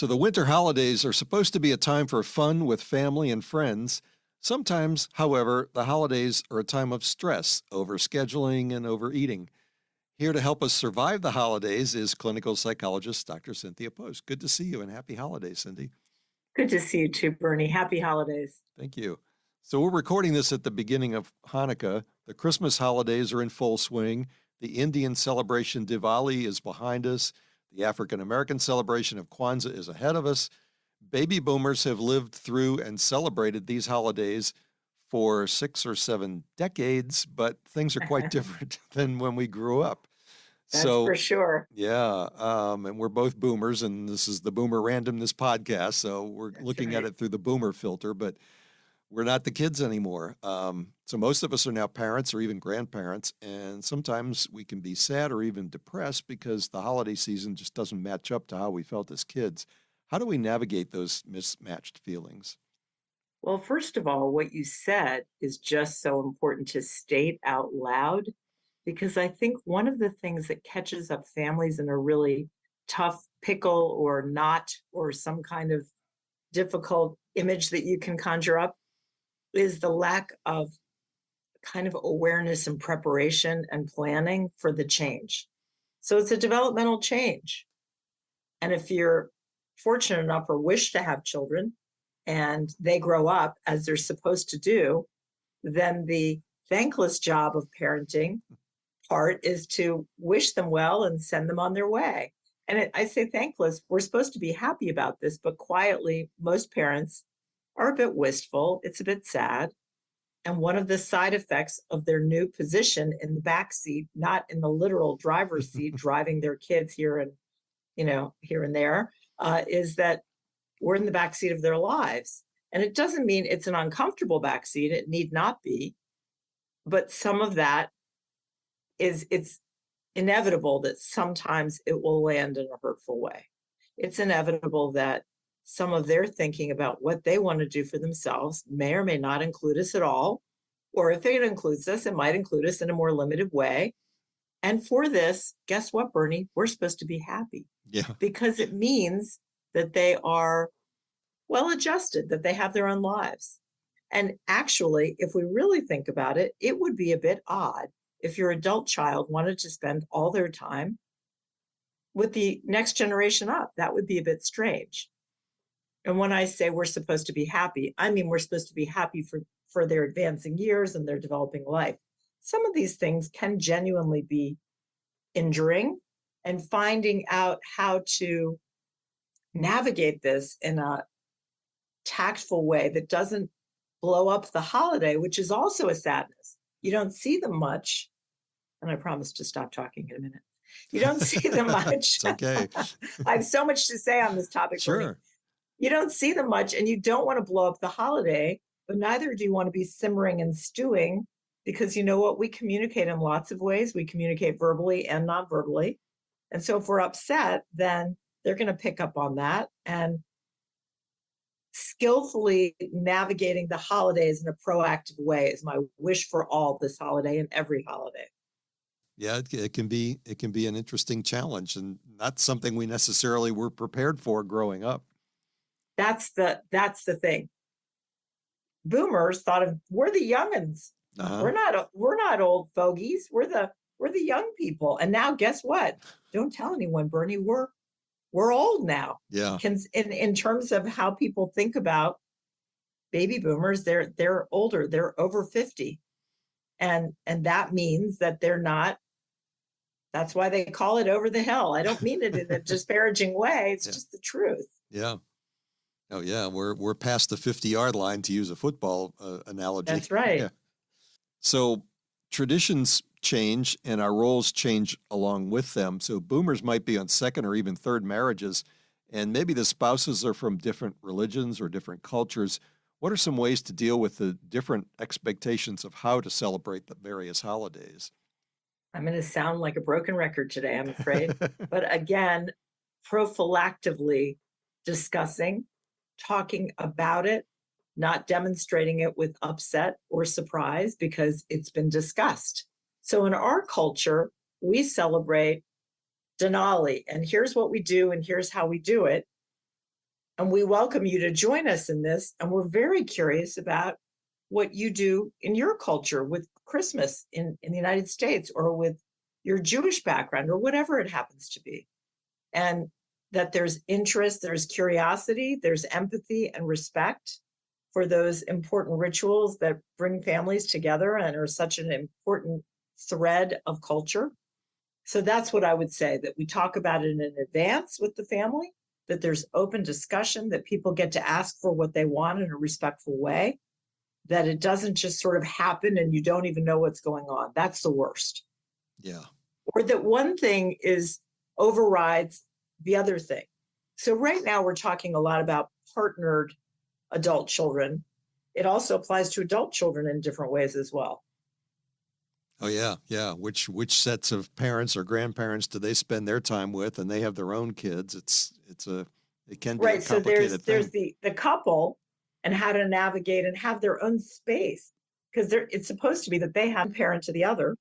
So the winter holidays are supposed to be a time for fun with family and friends. Sometimes, however, the holidays are a time of stress, overscheduling, and overeating. Here to help us survive the holidays is clinical psychologist Dr. Cynthia Post. Good to see you and happy holidays, Cindy. Good to see you too, Bernie. Happy holidays. Thank you. So we're recording this at the beginning of Hanukkah. The Christmas holidays are in full swing. The Indian celebration Diwali is behind us. The African American celebration of Kwanza is ahead of us. Baby boomers have lived through and celebrated these holidays for 6 or 7 decades, but things are quite different than when we grew up. That's for sure. Yeah, and we're both boomers, and this is the Boomer Randomness podcast, so we're That's looking right. at it through the boomer filter, but we're not the kids anymore. So most of us are now parents or even grandparents, and sometimes we can be sad or even depressed because the holiday season just doesn't match up to how we felt as kids. How do we navigate those mismatched feelings? Well, first of all, what you said is just so important to state out loud, because I think one of the things that catches up families in a really tough pickle or knot or some kind of difficult image that you can conjure up is the lack of kind of awareness and preparation and planning for the change. So it's a developmental change. And if you're fortunate enough or wish to have children and they grow up as they're supposed to do, then the thankless job of parenting part is to wish them well and send them on their way. And I say thankless, we're supposed to be happy about this, but quietly, most parents are a bit wistful. It's a bit sad. And one of the side effects of their new position in the back seat, not in the literal driver's seat, driving their kids here and there, is that we're in the back seat of their lives. And it doesn't mean it's an uncomfortable back seat. It need not be. But some of that it's inevitable that sometimes it will land in a hurtful way. It's inevitable that some of their thinking about what they want to do for themselves may or may not include us at all. Or if it includes us, it might include us in a more limited way. And for this, guess what, Bernie? We're supposed to be happy. Yeah. Because it means that they are well adjusted, that they have their own lives. And actually, if we really think about it, it would be a bit odd if your adult child wanted to spend all their time with the next generation up. That would be a bit strange. And when I say we're supposed to be happy, I mean we're supposed to be happy for their advancing years and their developing life. Some of these things can genuinely be injuring, and finding out how to navigate this in a tactful way that doesn't blow up the holiday, which is also a sadness. You don't see them much. And I promise to stop talking in a minute. You don't see them much. It's okay. I have so much to say on this topic. Sure. Bernie. You don't see them much, and you don't want to blow up the holiday, but neither do you want to be simmering and stewing, because you know what? We communicate in lots of ways. We communicate verbally and non-verbally. And so if we're upset, then they're going to pick up on that. And skillfully navigating the holidays in a proactive way is my wish for all this holiday and every holiday. Yeah, it can be an interesting challenge, and not something we necessarily were prepared for growing up. That's the thing. Boomers thought of, we're the young'uns. Uh-huh. We're not old fogies. We're the young people. And now guess what? Don't tell anyone, Bernie. We're old now. Yeah. In terms of how people think about baby boomers, they're older. They're over 50. And that means that they're not. That's why they call it over the hill. I don't mean it in a disparaging way. It's just the truth. Yeah. Oh yeah, we're past the 50-yard line, to use a football analogy. That's right. Yeah. So traditions change and our roles change along with them. So boomers might be on second or even third marriages, and maybe the spouses are from different religions or different cultures. What are some ways to deal with the different expectations of how to celebrate the various holidays? I'm going to sound like a broken record today, I'm afraid. But again, prophylactically discussing, talking about it, not demonstrating it with upset or surprise because it's been discussed. So in our culture, we celebrate Denali, and here's what we do, and here's how we do it. And we welcome you to join us in this. And we're very curious about what you do in your culture with Christmas in the United States, or with your Jewish background, or whatever it happens to be. And that there's interest, there's curiosity, there's empathy and respect for those important rituals that bring families together and are such an important thread of culture. So that's what I would say, that we talk about it in advance with the family, that there's open discussion, that people get to ask for what they want in a respectful way, that it doesn't just sort of happen and you don't even know what's going on. That's the worst. Yeah. Or that one thing overrides the other thing. So right now we're talking a lot about partnered adult children. It also applies to adult children in different ways as well. Oh yeah, yeah. Which sets of parents or grandparents do they spend their time with, and they have their own kids? It can be a Right. So complicated there's thing. the couple and how to navigate and have their own space, because it's supposed to be that they have a parent to the other,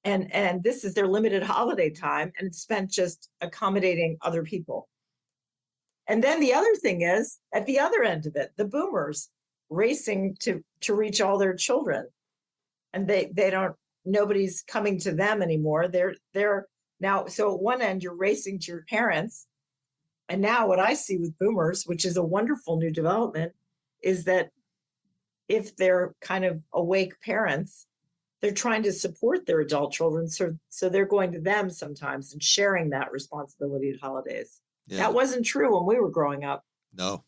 and this is their limited holiday time, and it's spent just accommodating other people. And then the other thing is, at the other end of it, the boomers racing to reach all their children, and they don't, nobody's coming to them anymore. They're now, so at one end you're racing to your parents, and now what I see with boomers, which is a wonderful new development, is that if they're kind of awake parents, they're trying to support their adult children, so they're going to them sometimes and sharing that responsibility at holidays. That Yeah. wasn't true when we were growing up. No.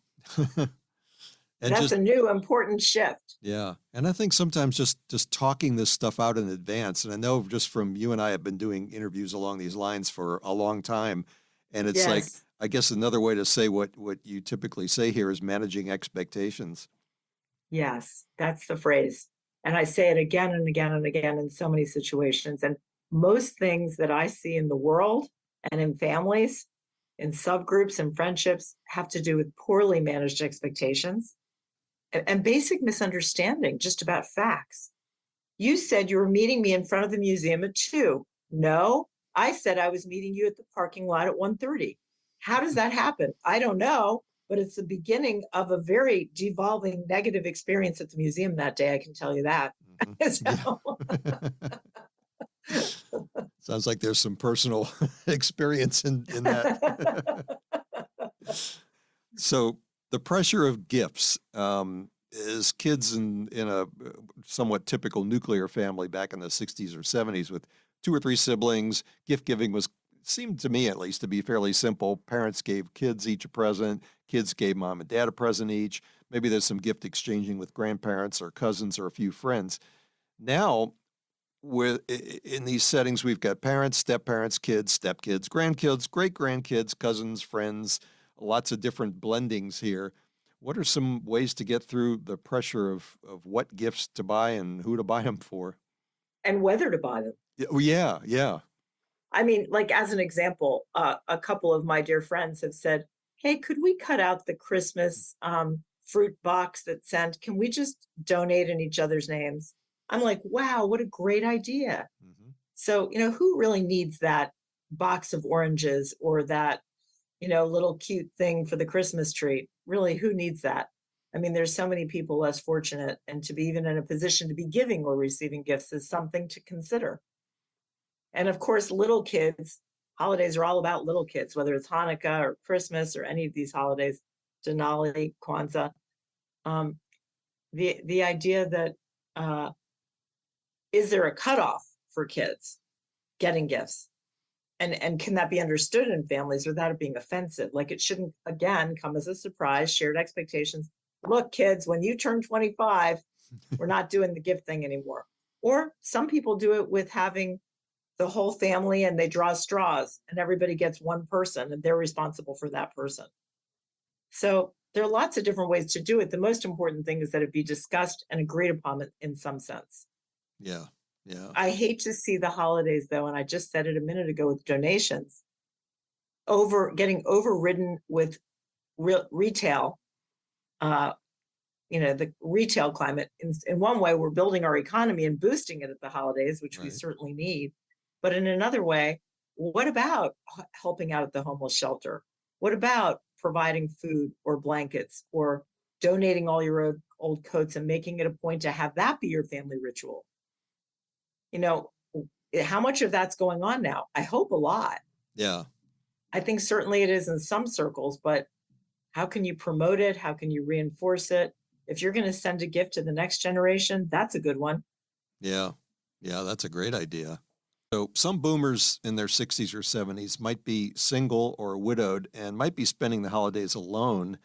And That's just a new important shift. yeah. And I think sometimes just talking this stuff out in advance, and I know just from you and I have been doing interviews along these lines for a long time, and it's like, Yes. I guess another way to say what you typically say here is managing expectations. Yes, that's the phrase. And I say it again and again and again in so many situations. And most things that I see in the world and in families, in subgroups and friendships, have to do with poorly managed expectations and basic misunderstanding just about facts. You said you were meeting me in front of the museum at 2. No, I said I was meeting you at the parking lot at 1:30. How does that happen? I don't know, but it's the beginning of a very devolving negative experience at the museum that day, I can tell you that. Hmm. So, Yeah. Sounds like there's some personal experience in that. So the pressure of gifts, is kids in a somewhat typical nuclear family back in the 60s or 70s with 2 or 3 siblings. Gift giving seemed to me at least to be fairly simple. Parents gave kids each a present. Kids gave mom and dad a present each. Maybe there's some gift exchanging with grandparents or cousins or a few friends. Now, in these settings, we've got parents, step-parents, kids, stepkids, grandkids, great-grandkids, cousins, friends, lots of different blendings here. What are some ways to get through the pressure of what gifts to buy and who to buy them for? and whether to buy them. Yeah, oh, yeah, yeah. I mean, like as an example, a couple of my dear friends have said, "Hey, could we cut out the Christmas fruit box that's sent? Can we just donate in each other's names?" I'm like, "Wow, what a great idea!" Hmm. So, who really needs that box of oranges or that, little cute thing for the Christmas tree? Really, who needs that? I mean, there's so many people less fortunate, and to be even in a position to be giving or receiving gifts is something to consider. And of course, little kids, holidays are all about little kids, whether it's Hanukkah or Christmas or any of these holidays, Diwali, Kwanza. Um, the idea that uh, is there a cutoff for kids getting gifts? And can that be understood in families without it being offensive? Like it shouldn't again come as a surprise, shared expectations. Look, kids, when you turn 25, we're not doing the gift thing anymore. Or some people do it with having the whole family and they draw straws and everybody gets one person and they're responsible for that person. So there are lots of different ways to do it. The most important thing is that it be discussed and agreed upon in some sense. Yeah, yeah. I hate to see the holidays though, and I just said it a minute ago with donations, getting overridden with retail, uh, the retail climate. In one way, we're building our economy and boosting it at the holidays, which we Right. certainly need. But in another way, what about helping out at the homeless shelter? What about providing food or blankets or donating all your old coats and making it a point to have that be your family ritual. You know, how much of that's going on now? I hope a lot. Yeah. I think certainly it is in some circles, but how can you promote it? How can you reinforce it? If you're going to send a gift to the next generation, that's a good one. Yeah. Yeah, that's a great idea. So some boomers in their 60s or 70s might be single or widowed and might be spending the holidays alone.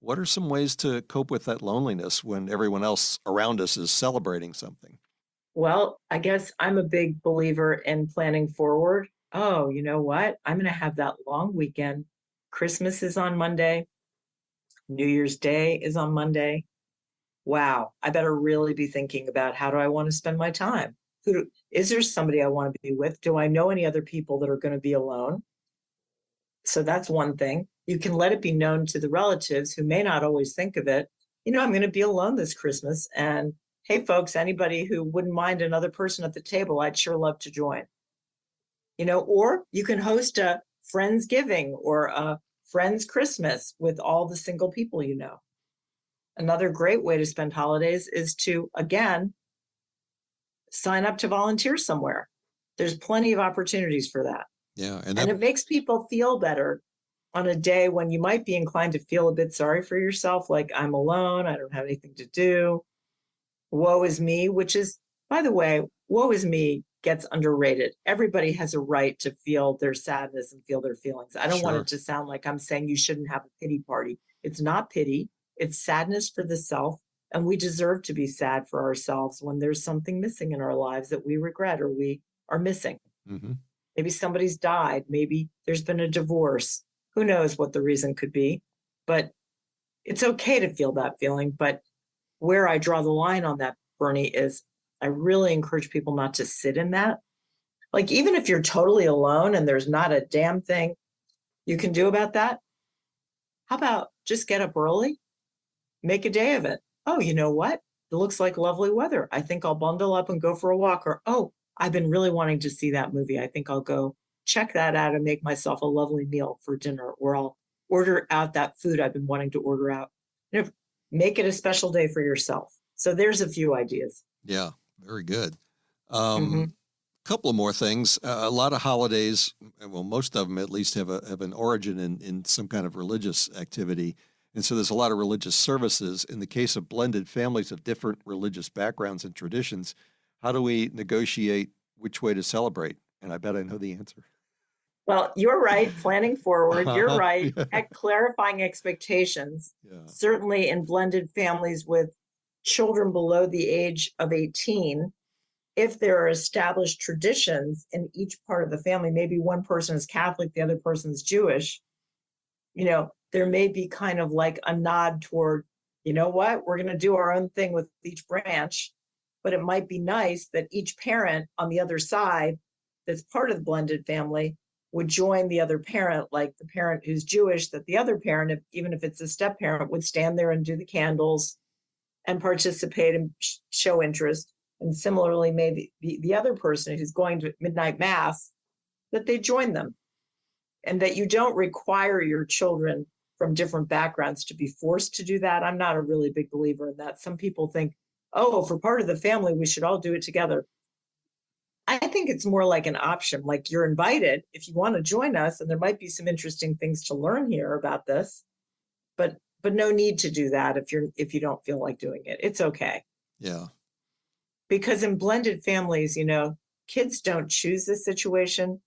What are some ways to cope with that loneliness when everyone else around us is celebrating something? Well, I guess I'm a big believer in planning forward. Oh, you know what? I'm going to have that long weekend. Christmas is on Monday. New Year's Day is on Monday. Wow, I better really be thinking about how do I want to spend my time? Is there somebody I want to be with? Do I know any other people that are going to be alone? So that's one thing. You can let it be known to the relatives who may not always think of it. I'm going to be alone this Christmas. And hey, folks, anybody who wouldn't mind another person at the table, I'd sure love to join. Or you can host a Friendsgiving or a Friends Christmas with all the single people you know. Another great way to spend holidays is to, again, sign up to volunteer somewhere. There's plenty of opportunities for that. Yeah. And it makes people feel better on a day when you might be inclined to feel a bit sorry for yourself, like I'm alone, I don't have anything to do, woe is me, which is, by the way, woe is me gets underrated. Everybody has a right to feel their sadness and feel their feelings. I don't want Sure. it to sound like I'm saying you shouldn't have a pity party. It's not pity, it's sadness for the self. And we deserve to be sad for ourselves when there's something missing in our lives that we regret or we are missing. Mm-hmm. Maybe somebody's died. Maybe there's been a divorce. Who knows what the reason could be? But it's okay to feel that feeling. But where I draw the line on that, Bernie, is I really encourage people not to sit in that. Like, even if you're totally alone and there's not a damn thing you can do about that, how about just get up early, make a day of it? Oh, you know what? It looks like lovely weather. I think I'll bundle up and go for a walk. Or, oh, I've been really wanting to see that movie. I think I'll go check that out and make myself a lovely meal for dinner, or I'll order out that food I've been wanting to order out. Make it a special day for yourself. So there's a few ideas. Yeah. Very good. Mm-hmm. Couple of more things. A lot of holidays, well, most of them at least have an origin in some kind of religious activity. And so there's a lot of religious services. In the case of blended families of different religious backgrounds and traditions, how do we negotiate which way to celebrate? And I bet I know the answer. Well, you're right. Planning forward. You're right. Yeah. At clarifying expectations, Yeah. certainly in blended families with children below the age of 18, if there are established traditions in each part of the family, maybe one person is Catholic, the other person's Jewish, there may be kind of like a nod toward, you know what, we're going to do our own thing with each branch. But it might be nice that each parent on the other side that's part of the blended family would join the other parent, like the parent who's Jewish, that the other parent, even if it's a step parent, would stand there and do the candles and participate and show interest. And similarly, maybe the other person who's going to midnight mass, that they join them. And that you don't require your children from different backgrounds to be forced to do that. I'm not a really big believer in that. Some people think, oh, for part of the family, we should all do it together. I think it's more like an option, like you're invited if you want to join us, and there might be some interesting things to learn here about this, but no need to do that if you don't feel like doing it. It's okay. Yeah. Because in blended families, kids don't choose this situation.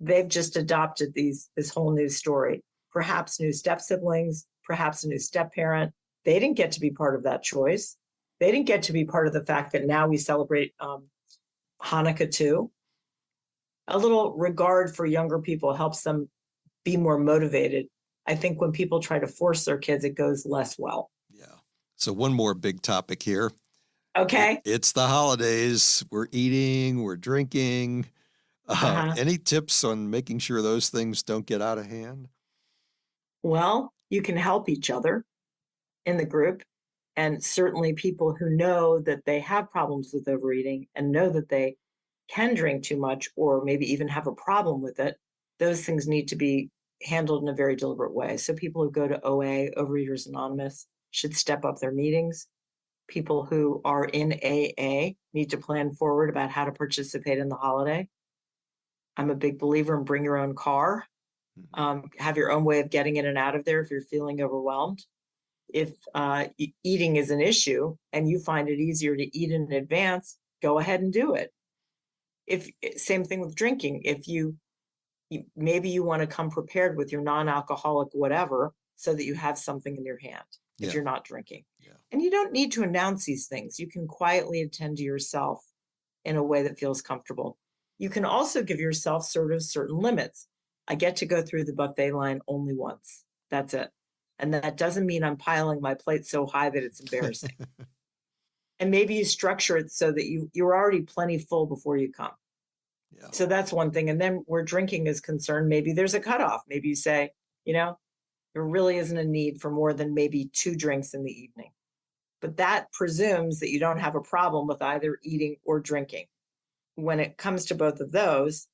They've just adopted this whole new story, perhaps new step siblings, perhaps a new step parent. They didn't get to be part of that choice. They didn't get to be part of the fact that now we celebrate Hannukah too. A little regard for younger people helps them be more motivated. I think when people try to force their kids, it goes less well. Yeah. So one more big topic here. Okay. It's the holidays. We're eating, we're drinking. Any tips on making sure those things don't get out of hand? Well, you can help each other in the group. And certainly people who know that they have problems with overeating and know that they can drink too much or maybe even have a problem with it, those things need to be handled in a very deliberate way. So people who go to OA, Overeaters Anonymous, should step up their meetings. People who are in AA need to plan forward about how to participate in the holiday. I'm a big believer in bring your own car. Have your own way of getting in and out of there if you're feeling overwhelmed. If eating is an issue and you find it easier to eat in advance, go ahead and do it. Same thing with drinking. If maybe you want to come prepared with your non-alcoholic whatever so that you have something in your hand if you're not drinking. Yeah. And you don't need to announce these things. You can quietly attend to yourself in a way that feels comfortable. You can also give yourself sort of certain limits. I get to go through the buffet line only once. That's it. And that doesn't mean I'm piling my plate so high that it's embarrassing. And maybe you structure it so that you're already plenty full before you come. Yeah. So that's one thing. And then where drinking is concerned, maybe there's a cutoff. Maybe you say, there really isn't a need for more than maybe 2 drinks in the evening. But that presumes that you don't have a problem with either eating or drinking. When it comes to both of those,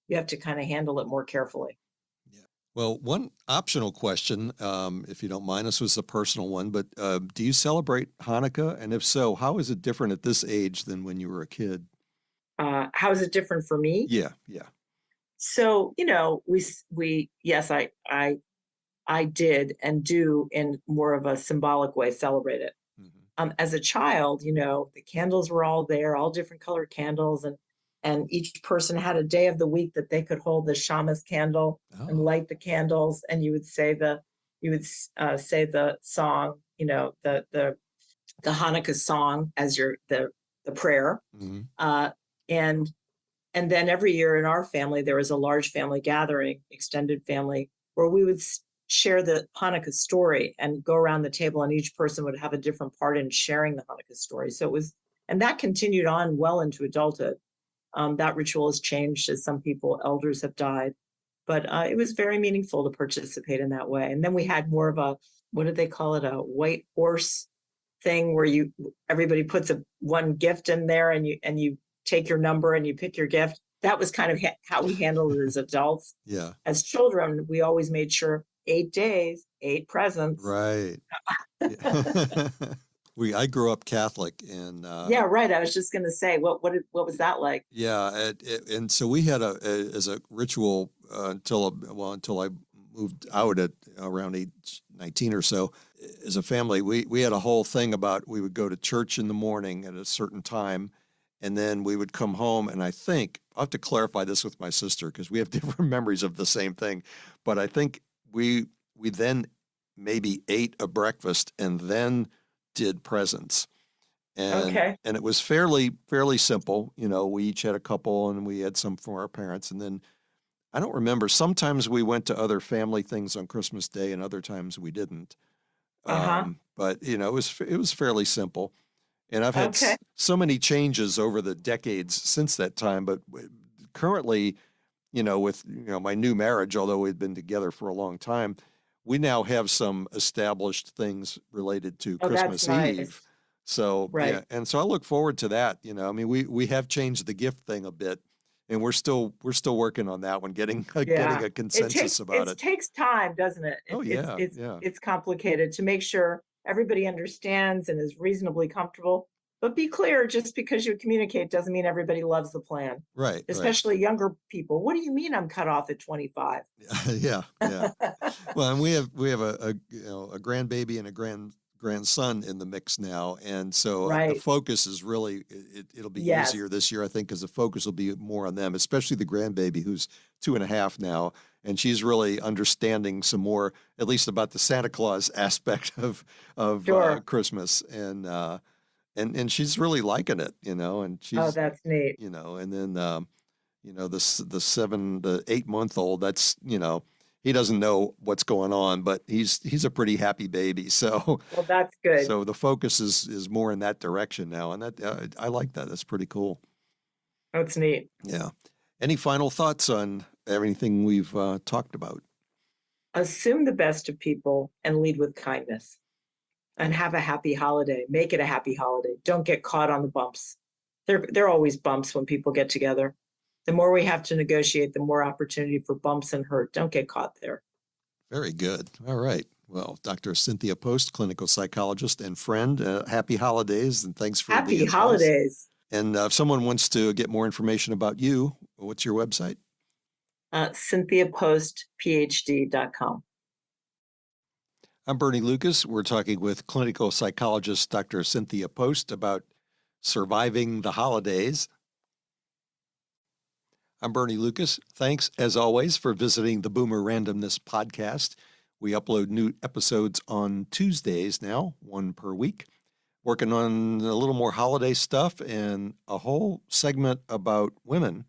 you have to kind of handle it more carefully. Yeah. Well, one optional question, if you don't mind, this was a personal one, but do you celebrate Hanukkah? And if so, how is it different at this age than when you were a kid? How is it different for me? Yeah. So, yes, I did and do in more of a symbolic way celebrate it. As a child, the candles were all there, all different colored candles, and each person had a day of the week that they could hold the shamas candle and light the candles, and you would say the song, the Hanukkah song as the prayer, and then every year in our family there was a large family gathering, extended family, where we would share the Hanukkah story and go around the table, and each person would have a different part in sharing the Hanukkah story. So and that continued on well into adulthood. That ritual has changed as some elders have died, but it was very meaningful to participate in that way. And then we had more of a, what did they call it? A white horse thing where everybody puts one gift in there and you take your number and you pick your gift. That was kind of how we handled it as adults. Yeah. As children, we always made sure 8 days, 8 presents. Right. I grew up Catholic, and yeah, right. I was just going to say, what was that like? Yeah, and so we had as a ritual until I moved out at around age 19 or so. As a family, we had a whole thing about we would go to church in the morning at a certain time, and then we would come home. And I think I'll have to clarify this with my sister because we have different memories of the same thing. But I think we then maybe ate a breakfast and then did presents. And it was fairly simple. We each had a couple and we had some for our parents. And then I don't remember. Sometimes we went to other family things on Christmas Day and other times we didn't. But it was fairly simple. And I've had so many changes over the decades since that time. But currently, with my new marriage, although we'd been together for a long time, we now have some established things related to Christmas Eve. Nice. So yeah, and so I look forward to that. We have changed the gift thing a bit, and we're still working on that one, getting a consensus about it. It takes time, doesn't it? It's complicated to make sure everybody understands and is reasonably comfortable. But be clear, just because you communicate doesn't mean everybody loves the plan. Right. Especially younger people. What do you mean I'm cut off at 25? Yeah. Well, and we have a grandbaby and a grandson in the mix now, and so the focus is really it'll be easier this year, I think, because the focus will be more on them, especially the grandbaby who's 2.5 now, and she's really understanding some more, at least about the Santa Claus aspect of Christmas, and she's really liking it, and she's that's neat, and then the 8-month-old, that's he doesn't know what's going on, but he's a pretty happy baby. So well, that's good. So the focus is more in that direction now, and that I like that. That's pretty cool. That's neat. Yeah. Any final thoughts on everything we've talked about? Assume the best of people and lead with kindness, and have a happy holiday. Make it a happy holiday. Don't get caught on the bumps. There are always bumps when people get together. The more we have to negotiate, the more opportunity for bumps and hurt. Don't get caught there. Very good. All right. Well, Dr. Cynthia Post, clinical psychologist and friend, happy holidays and thanks for the Happy advice. holidays. And if someone wants to get more information about you, what's your website? CynthiaPostPhD.com. I'm Bernie Lucas. We're talking with clinical psychologist Dr. Cynthia Post about surviving the holidays. I'm Bernie Lucas. Thanks, as always, for visiting the Boomer Randomness podcast. We upload new episodes on Tuesdays now, one per week. Working on a little more holiday stuff and a whole segment about women